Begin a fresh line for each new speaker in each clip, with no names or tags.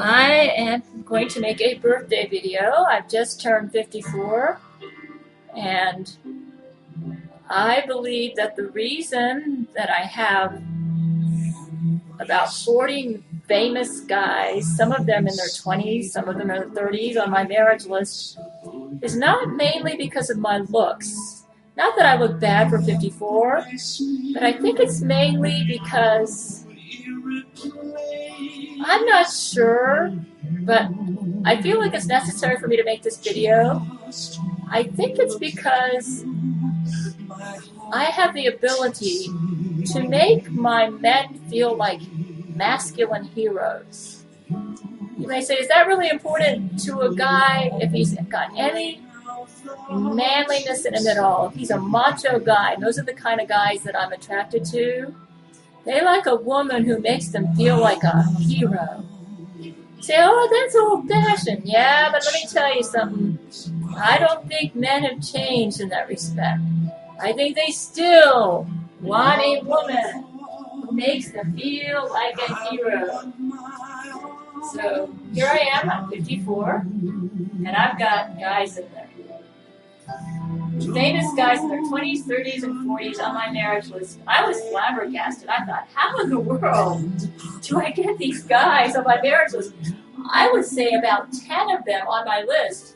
I am going to make a birthday video. I've just turned 54, and I believe that the reason that I have about 40 famous guys, some of them in their 20s, some of them in their 30s, on my marriage list is not mainly because of my looks. Not that I look bad for 54, but I think it's mainly because I'm not sure, but I feel like it's necessary for me to make this video. I think it's because I have the ability to make my men feel like masculine heroes. You may say, is that really important to a guy if he's got any manliness in him at all? If he's a macho guy, and those are the kind of guys that I'm attracted to. They like a woman who makes them feel like a hero. You say, oh, that's old-fashioned. Yeah, but let me tell you something. I don't think men have changed in that respect. I think they still want a woman who makes them feel like a hero. So here I am, I'm 54, and I've got guys in there. Famous guys in their 20s, 30s, and 40s on my marriage list. I was flabbergasted. I thought, how in the world do I get these guys on my marriage list? I would say about 10 of them on my list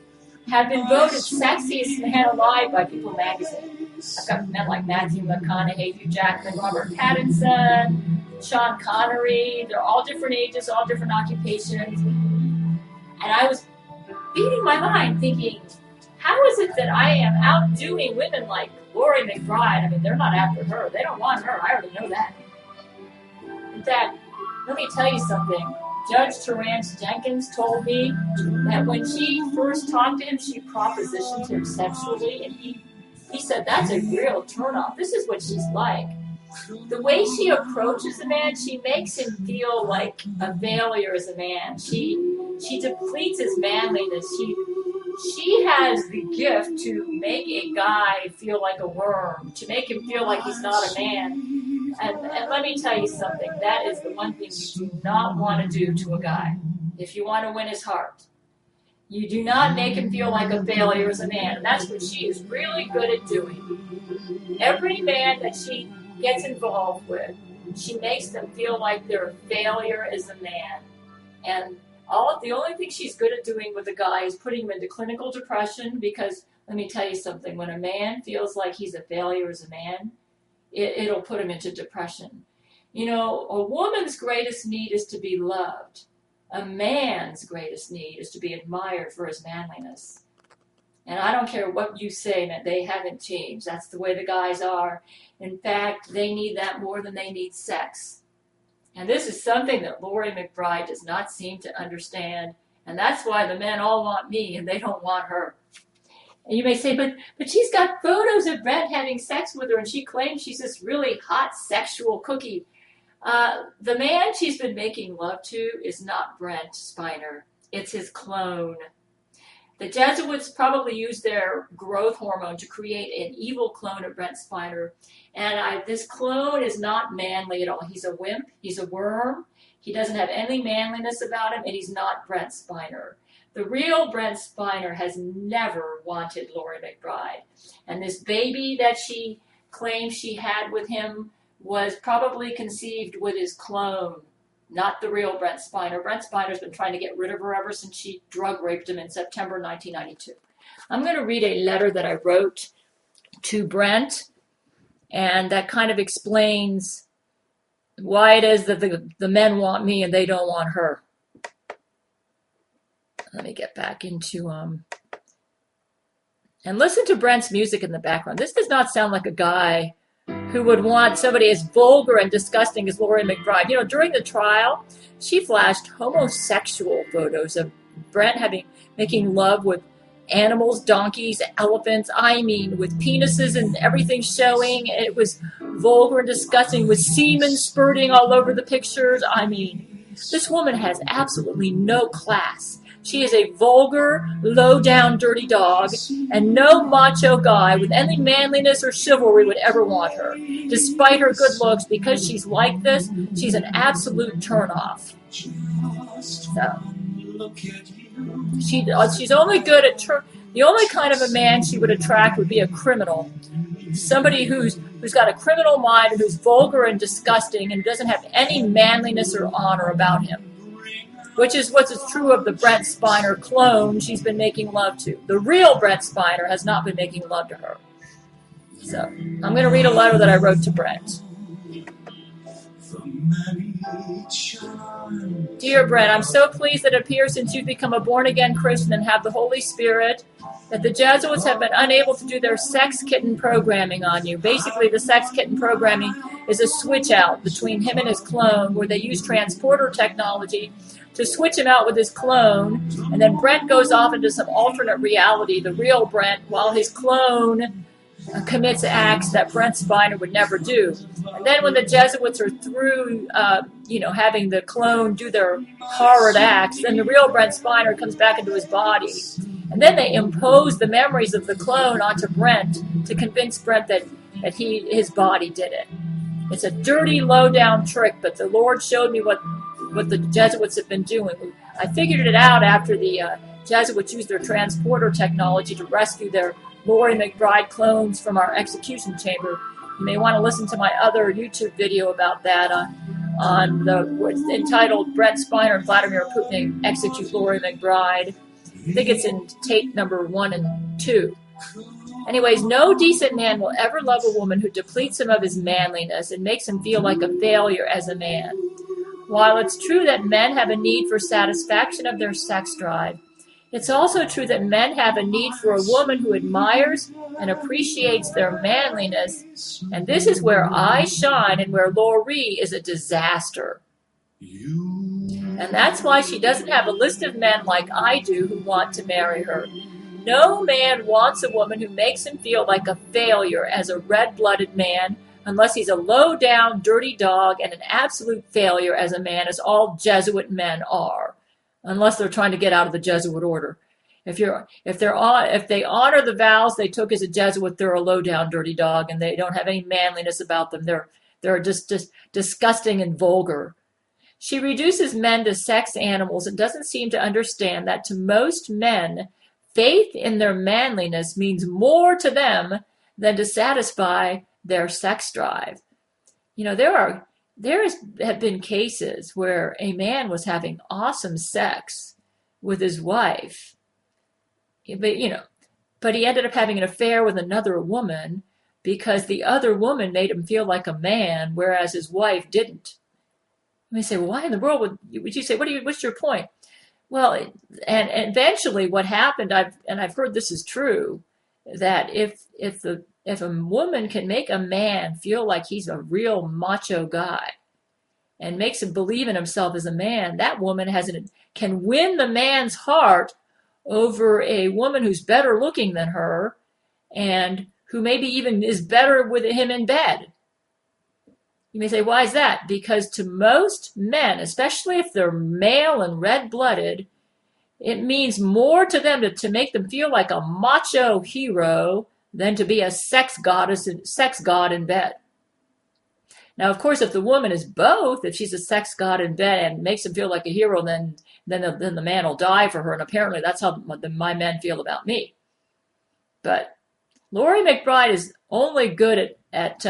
have been voted sexiest man alive by People magazine. I've got men like Matthew McConaughey, Hugh Jackman, Robert Pattinson, Sean Connery. They're all different ages, all different occupations. And I was beating my mind thinking, how is it that I am outdoing women like Laurie McBride? I mean, they're not after her. They don't want her. I already know that. In fact, let me tell you something. Judge Terrence Jenkins told me that when she first talked to him, she propositioned him sexually, and he said, that's a real turnoff. This is what she's like. The way she approaches a man, she makes him feel like a failure as a man. She depletes his manliness. She has the gift to make a guy feel like a worm, to make him feel like he's not a man. And let me tell you something, that is the one thing you do not want to do to a guy if you want to win his heart. You do not make him feel like a failure as a man. And that's what she is really good at doing. Every man that she gets involved with, she makes them feel like they're a failure as a man. And the only thing she's good at doing with a guy is putting him into clinical depression, because let me tell you something, when a man feels like he's a failure as a man, it'll put him into depression. You know, a woman's greatest need is to be loved. A man's greatest need is to be admired for his manliness. And I don't care what you say, man, they haven't changed. That's the way the guys are. In fact, they need that more than they need sex. And this is something that Laurie McBride does not seem to understand. And that's why the men all want me and they don't want her. And you may say, but she's got photos of Brent having sex with her, and she claims she's this really hot sexual cookie. The man she's been making love to is not Brent Spiner. It's his clone. The Jesuits probably used their growth hormone to create an evil clone of Brent Spiner. And this clone is not manly at all. He's a wimp. He's a worm. He doesn't have any manliness about him, and he's not Brent Spiner. The real Brent Spiner has never wanted Laurie McBride. And this baby that she claims she had with him was probably conceived with his clone, not the real Brent Spiner. Brent Spiner's been trying to get rid of her ever since she drug raped him in September 1992. I'm going to read a letter that I wrote to Brent, and that kind of explains why it is that the men want me and they don't want her. Let me get back into and listen to Brent's music in the background. This does not sound like a guy who would want somebody as vulgar and disgusting as Laurie McBride. You know, during the trial, she flashed homosexual photos of Brent making love with animals, donkeys, elephants. I mean, with penises and everything showing. It was vulgar and disgusting, with semen spurting all over the pictures. I mean, this woman has absolutely no class. She is a vulgar, low-down, dirty dog, and no macho guy with any manliness or chivalry would ever want her. Despite her good looks, because she's like this, she's an absolute turnoff. So, she's only good at the only kind of a man she would attract would be a criminal. Somebody who's got a criminal mind, who's vulgar and disgusting, and doesn't have any manliness or honor about him. Which is what's true of the Brent Spiner clone she's been making love to. The real Brent Spiner has not been making love to her. So, I'm going to read a letter that I wrote to Brent. Dear Brent, I'm so pleased that it appears since you've become a born-again Christian and have the Holy Spirit that the Jesuits have been unable to do their sex kitten programming on you. Basically, the sex kitten programming is a switch out between him and his clone where they use transporter technology to switch him out with his clone, and then Brent goes off into some alternate reality, the real Brent, while his clone commits acts that Brent Spiner would never do. And then when the Jesuits are through, having the clone do their horrid acts, then the real Brent Spiner comes back into his body. And then they impose the memories of the clone onto Brent to convince Brent that his body did it. It's a dirty, low-down trick, but the Lord showed me what the Jesuits have been doing. I figured it out after the Jesuits used their transporter technology to rescue their Laurie McBride clones from our execution chamber. You may want to listen to my other YouTube video about that what's entitled Brent Spiner and Vladimir Putin Execute Laurie McBride. I think it's in tape number 1 and 2. Anyways, no decent man will ever love a woman who depletes him of his manliness and makes him feel like a failure as a man. While it's true that men have a need for satisfaction of their sex drive, it's also true that men have a need for a woman who admires and appreciates their manliness. And this is where I shine and where Laurie is a disaster. And that's why she doesn't have a list of men like I do who want to marry her. No man wants a woman who makes him feel like a failure as a red-blooded man, unless he's a low-down, dirty dog and an absolute failure as a man, as all Jesuit men are, unless they're trying to get out of the Jesuit order. If they honor the vows they took as a Jesuit, they're a low-down, dirty dog, and they don't have any manliness about them. They're just disgusting and vulgar. She reduces men to sex animals and doesn't seem to understand that to most men, faith in their manliness means more to them than to satisfy their sex drive. There have been cases where a man was having awesome sex with his wife, but he ended up having an affair with another woman because the other woman made him feel like a man, whereas his wife didn't. And they say, well, why in the world would you say, what's your point? Well, and eventually what happened, I've heard this is true, that if a woman can make a man feel like he's a real macho guy and makes him believe in himself as a man, that woman can win the man's heart over a woman who's better looking than her and who maybe even is better with him in bed. You may say, why is that? Because to most men, especially if they're male and red-blooded, it means more to them to make them feel like a macho hero than to be a sex god in bed. Now, of course, if the woman is both, if she's a sex god in bed and makes him feel like a hero, then the man will die for her. And apparently that's how my men feel about me. But Laurie McBride is only good at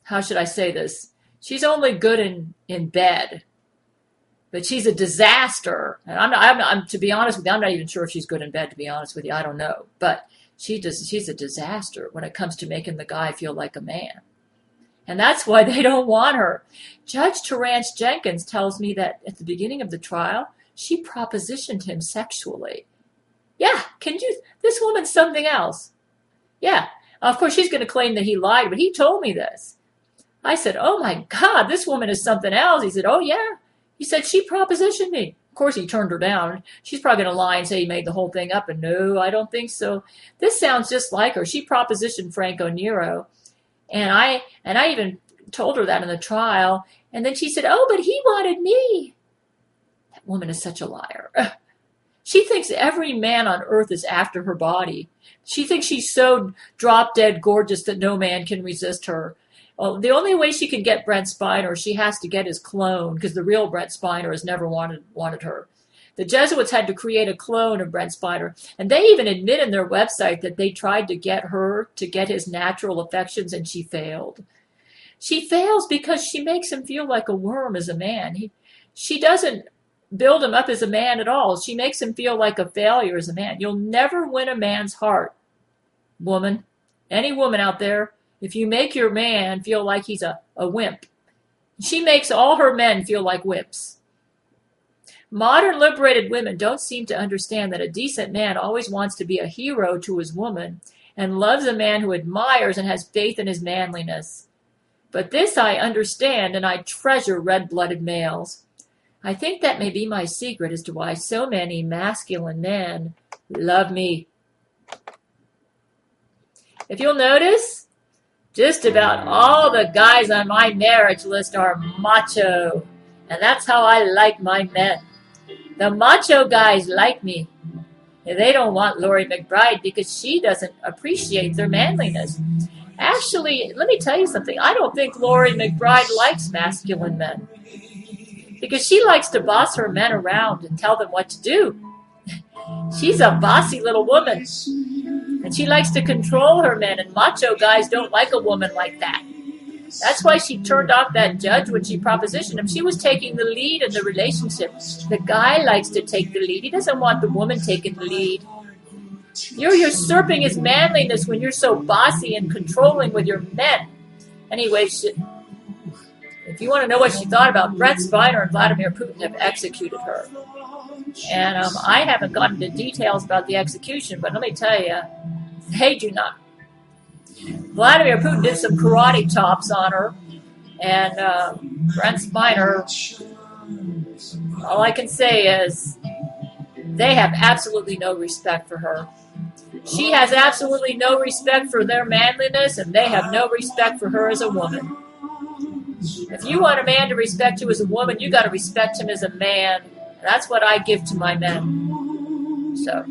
how should I say this? She's only good in bed, but she's a disaster. And I'm to be honest with you, I'm not even sure if she's good in bed, to be honest with you. I don't know. But she's a disaster when it comes to making the guy feel like a man. And that's why they don't want her. Judge Terrence Jenkins tells me that at the beginning of the trial, she propositioned him sexually. Yeah, this woman's something else. Yeah, of course she's going to claim that he lied, but he told me this. I said, oh my God, this woman is something else. He said, oh yeah. He said, she propositioned me. Of course he turned her down. She's probably going to lie and say he made the whole thing up. And no, I don't think so. This sounds just like her. She propositioned Franco Nero. And I even told her that in the trial. And then she said, oh, but he wanted me. That woman is such a liar. She thinks every man on earth is after her body. She thinks she's so drop-dead gorgeous that no man can resist her. Well, the only way she can get Brent Spiner, she has to get his clone, because the real Brent Spiner has never wanted her. The Jesuits had to create a clone of Brent Spiner, and they even admit in their website that they tried to get her to get his natural affections, and she failed. She fails because she makes him feel like a worm as a man. She doesn't build him up as a man at all. She makes him feel like a failure as a man. You'll never win a man's heart, woman. Any woman out there, if you make your man feel like he's a wimp. She makes all her men feel like wimps. Modern liberated women don't seem to understand that a decent man always wants to be a hero to his woman and loves a man who admires and has faith in his manliness. But this I understand, and I treasure red-blooded males. I think that may be my secret as to why so many masculine men love me. If you'll notice, just about all the guys on my marriage list are macho, and that's how I like my men. The macho guys like me. They don't want Laurie McBride because she doesn't appreciate their manliness. Actually, let me tell you something. I don't think Laurie McBride likes masculine men, because she likes to boss her men around and tell them what to do. She's a bossy little woman, and she likes to control her men, and macho guys don't like a woman like that. That's why she turned off that judge when she propositioned him. She was taking the lead in the relationship. The guy likes to take the lead. He doesn't want the woman taking the lead. You're usurping his manliness when you're so bossy and controlling with your men. Anyway, if you want to know what she thought about Brent Spiner and Vladimir Putin have executed her. And I haven't gotten into details about the execution, but let me tell you, they do not. Vladimir Putin did some karate chops on her, and Brent Spiner, all I can say is they have absolutely no respect for her. She has absolutely no respect for their manliness, and they have no respect for her as a woman. If you want a man to respect you as a woman, you got to respect him as a man. That's what I give to my men. So,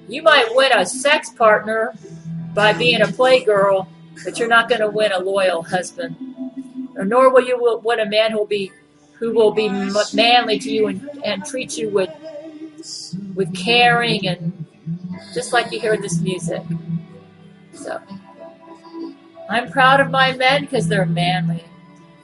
you might win a sex partner by being a playgirl, but you're not going to win a loyal husband. Nor will you win a man who will be manly to you and treat you with caring, and just like you hear in this music. So, I'm proud of my men because they're manly.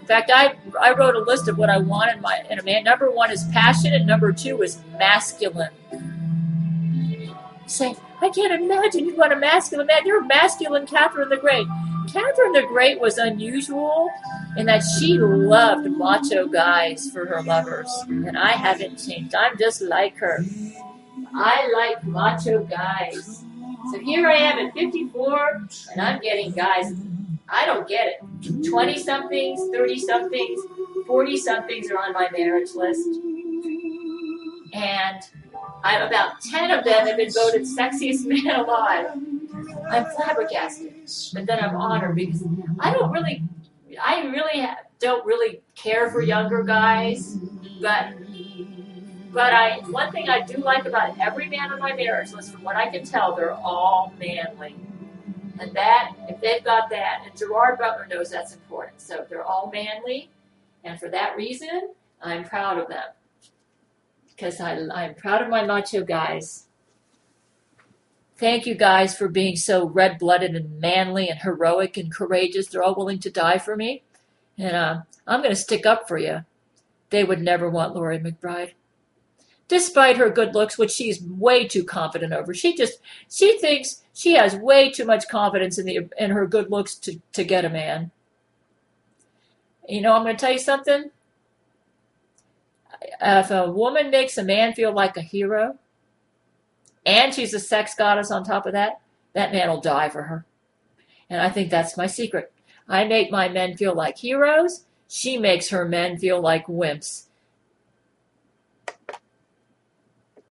In fact, I wrote a list of what I want in a man. Number 1 is passionate. Number 2 is masculine. You say, I can't imagine you want a masculine man. You're a masculine Catherine the Great. Catherine the Great was unusual in that she loved macho guys for her lovers. And I haven't changed. I'm just like her. I like macho guys. So here I am at 54, and I'm getting guys. I don't get it. 20-somethings, 30-somethings, 40-somethings are on my marriage list. And about 10 of them have been voted sexiest man alive. I'm flabbergasted, but then I'm honored because I really don't really care for younger guys, but one thing I do like about every man on my marriage list, from what I can tell, they're all manly. And that, if they've got that, and Gerard Butler knows that's important. So they're all manly, and for that reason, I'm proud of them. Because I'm proud of my macho guys. Thank you guys for being so red-blooded and manly and heroic and courageous. They're all willing to die for me. And I'm going to stick up for you. They would never want Laurie McBride. Despite her good looks, which she's way too confident over. She thinks she has way too much confidence in her good looks to get a man. You know, I'm going to tell you something. If a woman makes a man feel like a hero, and she's a sex goddess on top of that, that man will die for her. And I think that's my secret. I make my men feel like heroes. She makes her men feel like wimps.